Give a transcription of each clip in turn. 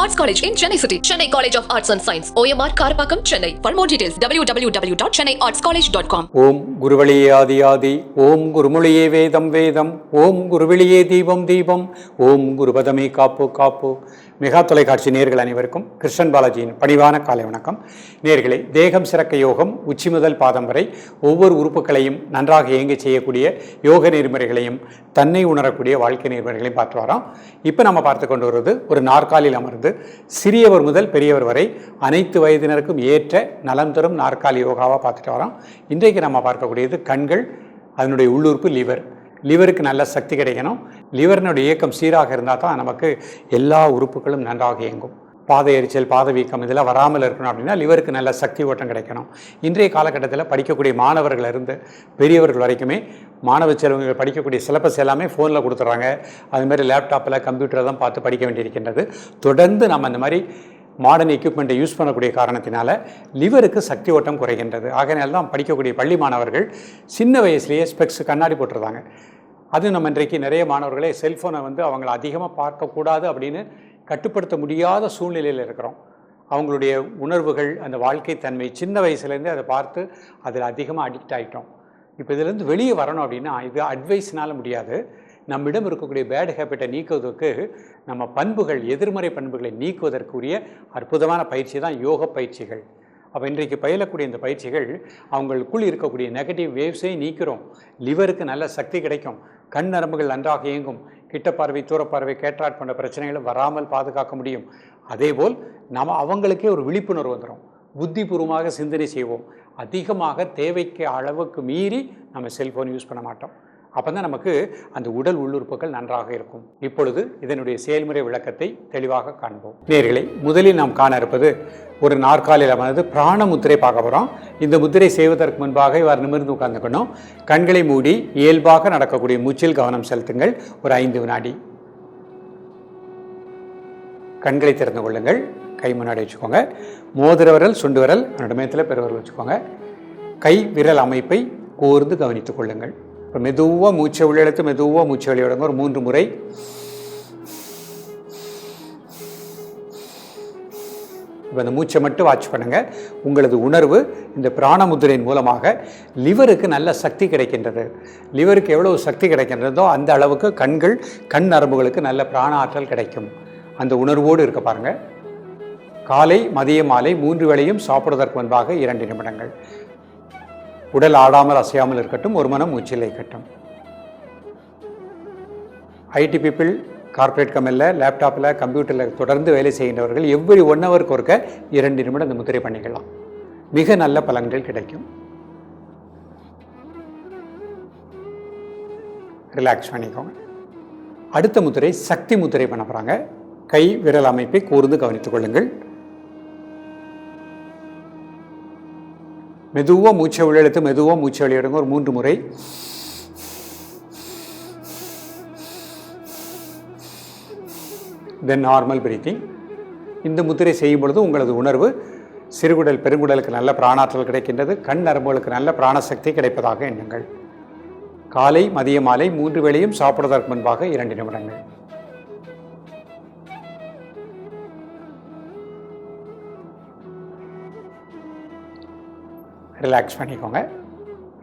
Arts College in Chennai City. Chennai College of Arts and Science. OMR Karapakam, Chennai. For more details, www.chennaiartscollege.com. ஓம் குருவழியே ஆதி ஆதி, ஓம் குருமொழியே வேதம் வேதம், ஓம் குருவெளியே தீபம் தீபம், ஓம் குருபதமே காப்பு காப்பு. மெகா தொலைக்காட்சி நேயர்கள் அனைவருக்கும் கிருஷ்ணன் பாலாஜியின் பணிவான காலை வணக்கம். நேயர்களே, தேகம் சிறக்க யோகம், உச்சி முதல் பாதம் வரை ஒவ்வொரு உறுப்புகளையும் நன்றாக இயங்க செய்யக்கூடிய யோக நெறிமுறைகளையும் தன்னை உணரக்கூடிய வாழ்க்கை நெறிமுறைகளையும் பார்த்து வரோம். இப்போ நம்ம பார்த்து கொண்டு வருவது ஒரு நாற்காலியில் அமர்ந்து சிறியவர் முதல் பெரியவர் வரை அனைத்து வயதினருக்கும் ஏற்ற நலம் தரும் நாற்காலி யோகாவாக பார்த்துட்டு வரோம். இன்றைக்கு நம்ம பார்க்கக்கூடியது கண்கள், அதனுடைய உள்ளுறுப்பு லிவர். லிவருக்கு நல்ல சக்தி கிடைக்கணும். லிவரினுடைய இயக்கம் சீராக இருந்தால் தான் நமக்கு எல்லா உறுப்புகளும் நன்றாக இயங்கும். பாத எரிச்சல், பாத வீக்கம் இதெல்லாம் வராமல் இருக்கணும் அப்படின்னா லிவருக்கு நல்ல சக்தி ஓட்டம் கிடைக்கணும். இன்றைய காலகட்டத்தில் படிக்கக்கூடிய மாணவர்கள் இருந்து பெரியவர்கள் வரைக்குமே மாணவ செல்வங்கள் படிக்கக்கூடிய சிலபஸ் எல்லாமே ஃபோனில் கொடுத்துட்றாங்க. அதுமாதிரி லேப்டாப்பில் கம்ப்யூட்டரில் தான் பார்த்து படிக்க வேண்டியிருக்கின்றது. தொடர்ந்து நம்ம அந்த மாதிரி மாடர்ன் எக்யூப்மெண்ட்டை யூஸ் பண்ணக்கூடிய காரணத்தினால லிவருக்கு சக்தி ஓட்டம் குறைகின்றது. ஆகையினால தான் படிக்கக்கூடிய பள்ளி மாணவர்கள் சின்ன வயசுலேயே ஸ்பெக்ஸ் கண்ணாடி போட்டுருந்தாங்க. அதுவும் நம்ம இன்றைக்கு நிறைய மாணவர்களே செல்ஃபோனை அவங்களை அதிகமாக பார்க்கக்கூடாது அப்படின்னு கட்டுப்படுத்த முடியாத சூழ்நிலையில் இருக்கிறோம். அவங்களுடைய உணர்வுகள், அந்த வாழ்க்கை தன்மை சின்ன வயசுலேருந்தே அதை பார்த்து அதில் அதிகமாக அடிக்ட் ஆகிட்டோம். இப்போ இதிலேருந்து வெளியே வரணும் அப்படின்னா இது அட்வைஸ்னால் முடியாது. நம்மிடம் இருக்கக்கூடிய பேட் ஹேபிட்டை நீக்குவதற்கு நம்ம பண்புகள், எதிர்மறை பண்புகளை நீக்குவதற்குரிய அற்புதமான பயிற்சி தான் யோக பயிற்சிகள். அப்போ இன்றைக்கு பயிலக்கூடிய இந்த பயிற்சிகள் அவங்களுக்குள் இருக்கக்கூடிய நெகட்டிவ் வேவ்ஸை நீக்கிறோம். லிவருக்கு நல்ல சக்தி கிடைக்கும். கண் நரம்புகள் நன்றாக இயங்கும். கிட்ட பார்வை, தூரப்பார்வை, கேட்ராக்ட் போன்ற பிரச்சனைகளும் வராமல் பாதுகாக்க முடியும். அதேபோல் நம்ம அவங்களுக்கே ஒரு விழிப்புணர்வு வந்துடும். புத்திபூர்வமாக சிந்தனை செய்வோம். அதிகமாக தேவைக்கு அளவுக்கு மீறி நம்ம செல்ஃபோன் யூஸ் பண்ண மாட்டோம். அப்போ தான் நமக்கு அந்த உடல் உள்ளுறுப்புகள் நன்றாக இருக்கும். இப்பொழுது இதனுடைய செயல்முறை விளக்கத்தை தெளிவாக காண்போம். நேயர்களே, முதலில் நாம் காண இருப்பது ஒரு நாற்காலியில் அமர்ந்து பிராண முத்திரை பார்க்க போகிறோம். இந்த முத்திரை செய்வதற்கு முன்பாக இவ்வாறு நிமிர்ந்து உட்கார்ந்துக்கணும். கண்களை மூடி இயல்பாக நடக்கக்கூடிய மூச்சில் கவனம் செலுத்துங்கள். ஒரு 5 வினாடி. கண்களை திறந்து கொள்ளுங்கள். கை முன்னாடி வச்சுக்கோங்க. மோதிர விரல், சுண்டு விரல் நடுமையத்தில் பெருவிரல் வச்சுக்கோங்க. கை விரல் அமைப்பை கூர்ந்து கவனித்துக் கொள்ளுங்கள். இப்போ மெதுவாக மூச்சை உள்ளெழுத்து மெதுவாக மூச்சை வெளியிடுங்க. ஒரு 3 முறை. இப்போ அந்த மூச்சை மட்டும் வாட்ச் பண்ணுங்கள். உங்களது உணர்வு இந்த பிராணமுத்திரையின் மூலமாக லிவருக்கு நல்ல சக்தி கிடைக்கின்றது. லிவருக்கு எவ்வளவு சக்தி கிடைக்கின்றதோ அந்த அளவுக்கு கண்கள், கண் நரம்புகளுக்கு நல்ல பிராண ஆற்றல் கிடைக்கும். அந்த உணர்வோடு இருக்க பாருங்கள். காலை, மதிய, மாலை 3 வேளையும் சாப்பிடுவதற்கு முன்பாக 2 நிமிடங்கள். உடல் ஆடாமல் அசையாமல் இருக்கட்டும். ஒரு மனம் மூச்சில் இருக்கட்டும். ஐடி பீப்புள், கார்ப்பரேட் கம்பெனியில், லேப்டாப்பில், கம்ப்யூட்டரில் தொடர்ந்து வேலை செய்கின்றவர்கள் எவ்ரி 1 ஹவருக்கு ஒருக்க 2 நிமிடம் இந்த முத்திரை பண்ணிக்கலாம். மிக நல்ல பலன்கள் கிடைக்கும். ரிலாக்ஸ் பண்ணிக்கோங்க. அடுத்த முத்திரை சக்தி முத்திரை பண்ண போகிறாங்க. கை விரல் அமைப்பை கூர்ந்து கவனித்துக் கொள்ளுங்கள். மெதுவாக மூச்சை உள்ளெழுத்து மெதுவாக மூச்சை வெளியிடுங்க. ஒரு 3 முறை. தென் நார்மல் பிரீத்திங். இந்த முத்திரை செய்யும் பொழுது உங்களது உணர்வு சிறுகுடல், பெருங்குடலுக்கு நல்ல பிராணாற்றல் கிடைக்கின்றது. கண் நரம்புகளுக்கு நல்ல பிராணசக்தி கிடைப்பதாக எண்ணுங்கள். காலை, மதிய, மாலை 3 வேளையும் சாப்பிடுவதற்கு முன்பாக 2 நிமிடங்கள். ரிலாக்ஸ் பண்ணிக்கோங்க.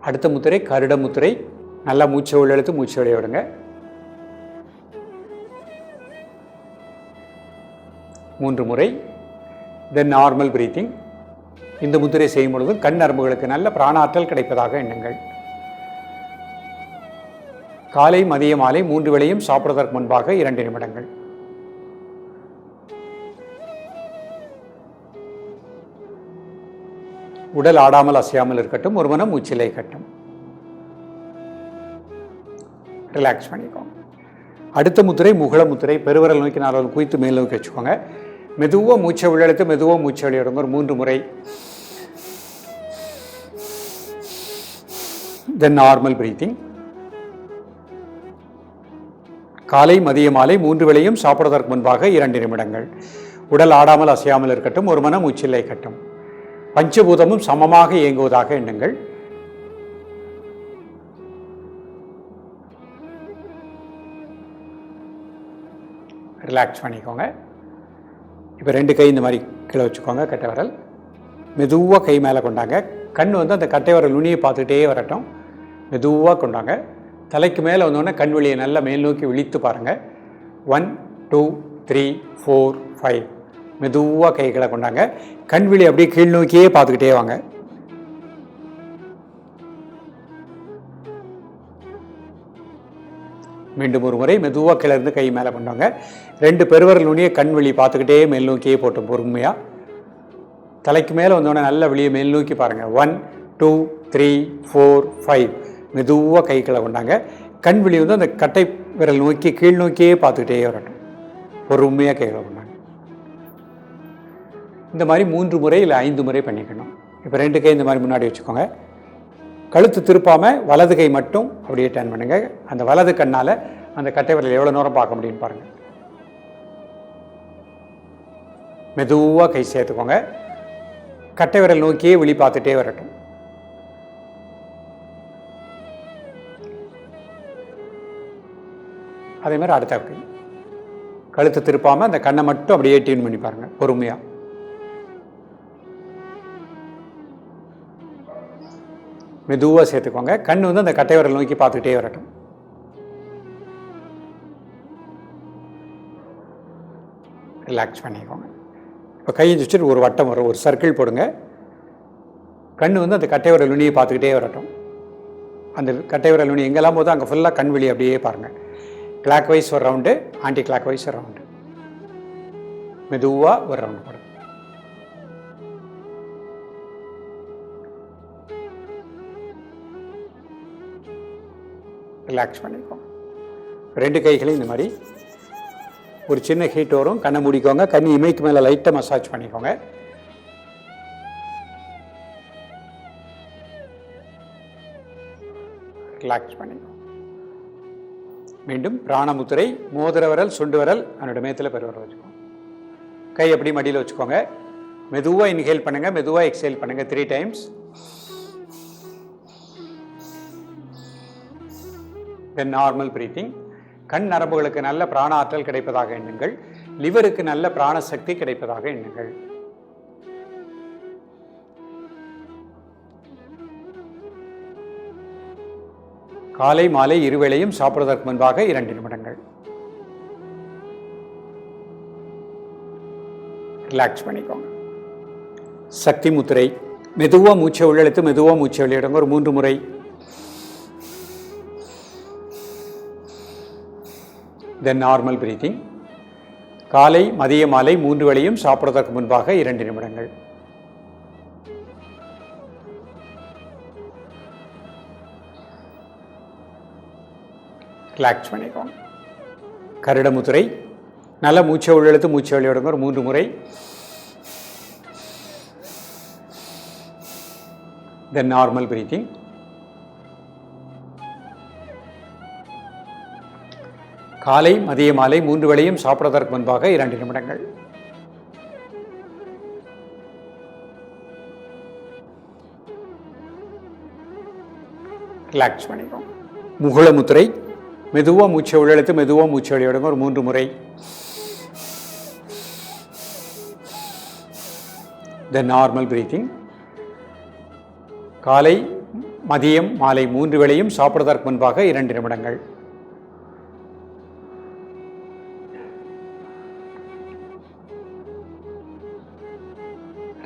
அடுத்த முத்திரை கருட முத்திரை. நல்லா மூச்சை உள்ளெழுத்து மூச்சை வெளியே விடுங்க. 3 முறை. தென் நார்மல் பிரீத்திங். இந்த முத்திரை செய்யும் பொழுது கண் நரம்புகளுக்கு நல்ல பிராணாற்றல் கிடைப்பதாக எண்ணுங்கள். காலை, மதிய, மாலை 3 வேளையும் சாப்பிடுவதற்கு முன்பாக 2 நிமிடங்கள். உடல் ஆடாமல் அசையாமல் இருக்கட்டும். ஒரு மனம் மூச்சிலை கட்டும். ரிலாக்ஸ் பண்ணிக்கோங்க. அடுத்த முத்திரை முகுள முத்திரை. பெருவிரல் நோக்கி 4 குவித்து மேல் நோக்கி வச்சுக்கோங்க. மெதுவாக மூச்சை உள்ளெழுத்து மெதுவாக மூச்சை வெளியிடுங்க. ஒரு 3 முறை. தென் நார்மல் பிரீத்திங். காலை, மதிய, மாலை 3 வேளையும் சாப்பிடுவதற்கு முன்பாக 2 நிமிடங்கள். உடல் ஆடாமல் அசையாமல் இருக்கட்டும். ஒரு மனம் மூச்சிலை கட்டும். பஞ்சபூதமும் சமமாக இயங்குவதாக எண்ணுங்கள். ரிலாக்ஸ் பண்ணிக்கோங்க. இப்போ 2 கை இந்த மாதிரி கீழே வச்சுக்கோங்க. கட்டை விரல் மெதுவாக கை மேலே கொண்டாங்க. கண் வந்து அந்த கட்டை விரல் நுனியை பார்த்துக்கிட்டே வரட்டும். மெதுவாக கொண்டாங்க. தலைக்கு மேலே வந்தோடனே கண் வழியை நல்லா மேல் நோக்கி விழித்து பாருங்கள். 1 2 3 4 5 மெதுவாக கைகளை கொண்டாங்க. கண் விழி அப்படியே கீழ் நோக்கியே பார்த்துக்கிட்டே வாங்க. மீண்டும் ஒரு முறை மெதுவாக கிளர்ந்து கை மேலே கொண்டாங்க. 2 பெருவரல் நுனியை கண் விழி பார்த்துக்கிட்டே மேல் நோக்கியே போட்டோம் பொறுமையாக. தலைக்கு மேலே வந்தோடனே நல்ல வெளியே மேல் நோக்கி பாருங்கள். 1 2 3 4 5 மெதுவாக கைகளை கொண்டாங்க. கண் விழி வந்து அந்த கட்டை விரல் நோக்கி கீழ் நோக்கியே பார்த்துக்கிட்டே வரட்டும். பொறுமையாக கைகளை கொண்டாங்க. இந்த மாதிரி 3 முறை இல்லை 5 முறை பண்ணிக்கணும். இப்போ 2 கை இந்த மாதிரி முன்னாடி வச்சுக்கோங்க. கழுத்து திருப்பாமல் வலது கை மட்டும் அப்படியே டர்ன் பண்ணுங்கள். அந்த வலது கண்ணால் அந்த கட்டை விரல் எவ்வளோ நேரம் பார்க்க முடியும்னு பாருங்கள். மெதுவாக கை சேர்த்துக்கோங்க. கட்டை விரல் நோக்கியே விழி பார்த்துட்டே வரட்டும். அதே மாதிரி அடுத்த கை கழுத்து திருப்பாமல் அந்த கண்ணை மட்டும் அப்படியே டியூன் பண்ணி பாருங்கள் பொறுமையாக. மெதுவாக சேர்த்துக்கோங்க. கண் வந்து அந்த கட்டை விரல் நோக்கி பார்த்துக்கிட்டே வரட்டும். ரிலாக்ஸ் பண்ணிக்கோங்க. இப்போ கையை வச்சுட்டு ஒரு வட்டம் வரும், ஒரு சர்க்கிள் போடுங்க. கண் வந்து அந்த கட்டை விரல் நுனியை பார்த்துக்கிட்டே வரட்டும். அந்த கட்டை விரல் நுனி எங்கெல்லாம் போதும் அங்கே ஃபுல்லாக கண் விழி அப்படியே பாருங்கள். கிளாக் வைஸ் ஒரு ரவுண்டு, ஆன்டி கிளாக் வைஸ் ஒரு ரவுண்டு. மெதுவாக ஒரு ரவுண்டு போடுங்க. ரிலாக்ஸ் பண்ணிக்கோங்க. 2 கைகளையும் இந்த மாதிரி ஒரு சின்ன ஹீட் வரும். கண்ணை மூடிக்கோங்க. கண் இமைக்கு மேலே லைட்டாக மசாஜ் பண்ணிக்கோங்க. ரிலாக்ஸ் பண்ணிக்கோங்க. மீண்டும் பிராணமுத்திரை. மோதிர விரல் சுண்டு விரல் அதனோட மேத்தில் பெருவிரல் வச்சுக்கோங்க. கை அப்படி மடியில் வச்சுக்கோங்க. மெதுவாக இன்ஹேல் பண்ணுங்கள், மெதுவாக எக்ஸேல் பண்ணுங்கள் 3 டைம்ஸ். தென் நார்மல் பிரீத்திங். கண் நரம்புகளுக்கு நல்ல பிராண ஆற்றல் கிடைப்பதாக எண்ணுங்கள். லிவருக்கு நல்ல பிராண சக்தி கிடைப்பதாக எண்ணுங்கள். காலை மாலை இருவேளையும் சாப்பிடுவதற்கு முன்பாக 2 நிமிடங்கள். ரிலாக்ஸ் பண்ணிக்கோங்க. சக்தி முத்திரை. மெதுவாக மூச்சை உள்ளெழுத்து மெதுவாக மூச்சை வெளியிடுங்க ஒரு 3 முறை. தென் நார்மல் பிரீத்திங். காலை மதிய மாலை 3 வேளையும் சாப்பிடுவதற்கு முன்பாக 2 நிமிடங்கள். ரிலாக்ஸ் பண்ணிக்கோங்க. கருடமுத்திரை. நல்ல மூச்சை உள்ளெழுத்து மூச்சை வெளியிடுங்க ஒரு 3 முறை. தென் நார்மல் பிரீத்திங். காலை மதிய மாலை 3 வேளையும் சாப்பிடுவதற்கு முன்பாக 2 நிமிடங்கள். ரிலாக்ஸ் பண்ணிக்கோங்க. முகுள முத்திரை. மெதுவாக மூச்சை உள்ளெழுத்து மெதுவாக மூச்சை வெளியிடுங்க ஒரு 3 முறை. தென் நார்மல் பிரீத்திங். காலை மதியம் மாலை 3 வேளையும் சாப்பிடுவதற்கு முன்பாக 2 நிமிடங்கள்.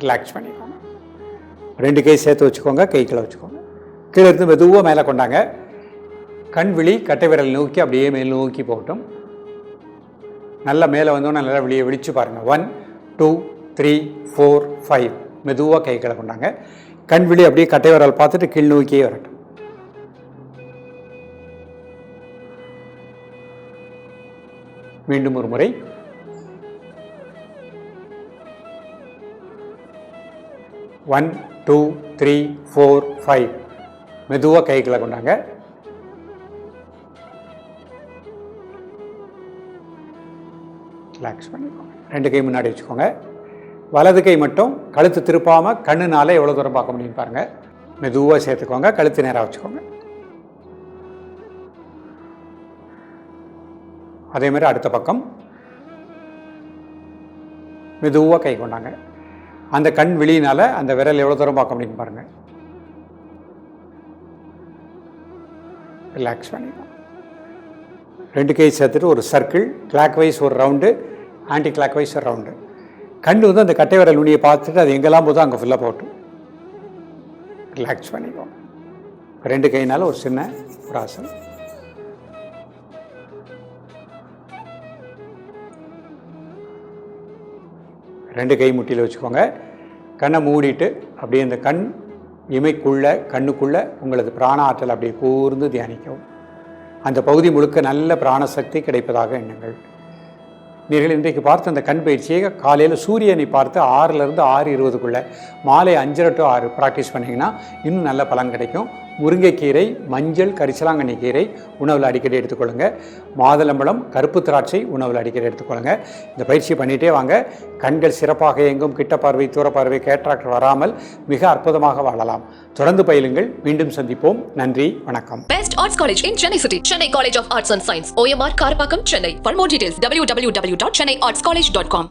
ரிலாக்ஸ் பண்ணிக்கோங்க. 2 கை சேர்த்து வச்சுக்கோங்க. கை கீழே வச்சுக்கோங்க. கீழே இருந்து மெதுவாக மேலே கொண்டாங்க. கண் விழி கட்டை விரல் நோக்கி அப்படியே மேல் நோக்கி போகட்டும். நல்லா மேலே வந்தோன்னா நல்லா வெளியே விழிச்சு பாருங்கள். 1 2 3 4 5 மெதுவாக கை கீழே கொண்டாங்க. கண் விழி அப்படியே கட்டை விரல் பார்த்துட்டு கீழ் நோக்கியே வரட்டும். மீண்டும் ஒரு முறை. 1 2 3 4 5 மெதுவாக கைகளை கொண்டாங்க. ரிலாக்ஸ் பண்ணிக்கோங்க. 2 கை முன்னாடி வச்சுக்கோங்க. வலது கை மட்டும் கழுத்து திருப்பாமல் கண்ணுனால எவ்வளோ தூரம் பார்க்க முடியும் பாருங்கள். மெதுவாக சேர்த்துக்கோங்க. கழுத்து நேராக வச்சுக்கோங்க. அதே மாதிரி அடுத்த பக்கம் மெதுவாக கை கொண்டாங்க. அந்த கண் விழியினால் அந்த விரல் எவ்வளோ தூரம் பார்க்க முடியும் பாருங்கள். ரிலாக்ஸ் பண்ணிக்கலாம். 2 கை சேர்த்துட்டு ஒரு சர்க்கிள், கிளாக் வைஸ் ஒரு ரவுண்டு, ஆன்டி கிளாக் வைஸ் ஒரு ரவுண்டு. கண் வந்து அந்த கட்டை விரல் நுனியை பார்த்துட்டு அது எங்கெல்லாம் போதும் அங்கே ஃபுல்லாக போட்டும். ரிலாக்ஸ் பண்ணிக்கோங்க. 2 கையினால் ஒரு சின்ன ஒரு ஆசனம். ரெண்டு கை முட்டியில் வச்சுக்கோங்க. கண்ணை மூடிட்டு அப்படியே இந்த கண் இமைக்குள்ளே கண்ணுக்குள்ளே உங்களது பிராண ஆற்றல் அப்படியே கூர்ந்து தியானிக்கவும். அந்த பகுதி முழுக்க நல்ல பிராணசக்தி கிடைப்பதாக எண்ணுங்கள். நீங்கள் இன்றைக்கு பார்த்த அந்த கண் பயிற்சியை காலையில் சூரியனை பார்த்து 6லேருந்து 6:20க்குள்ளே மாலை 5:30 to 6 ப்ராக்டிஸ் பண்ணிங்கன்னா இன்னும் நல்ல பலன் கிடைக்கும். முருங்கைக்கீரை, மஞ்சள், கரிசலாங்கண்ணி கீரை உணவில் அடிக்கடி எடுத்துக்கொள்ளுங்கள். மாதுளம்பழம், கருப்பு திராட்சை உணவில் அடிக்கடி எடுத்துக்கொள்ளுங்கள். இந்த பயிற்சியை பண்ணிகிட்டே வாங்க. கண்கள் சிறப்பாக இயங்கும். கிட்ட பார்வை, தூர பார்வை, கேட்ராக்ட் வராமல் மிக அற்புதமாக வாழலாம். தொடர்ந்து பயிலுங்கள். மீண்டும் சந்திப்போம். நன்றி, வணக்கம். Best Arts College in Chennai City. Chennai College of Arts and Science. OMR Karpakkam, Chennai. For more details, www.chennaiartscollege.com.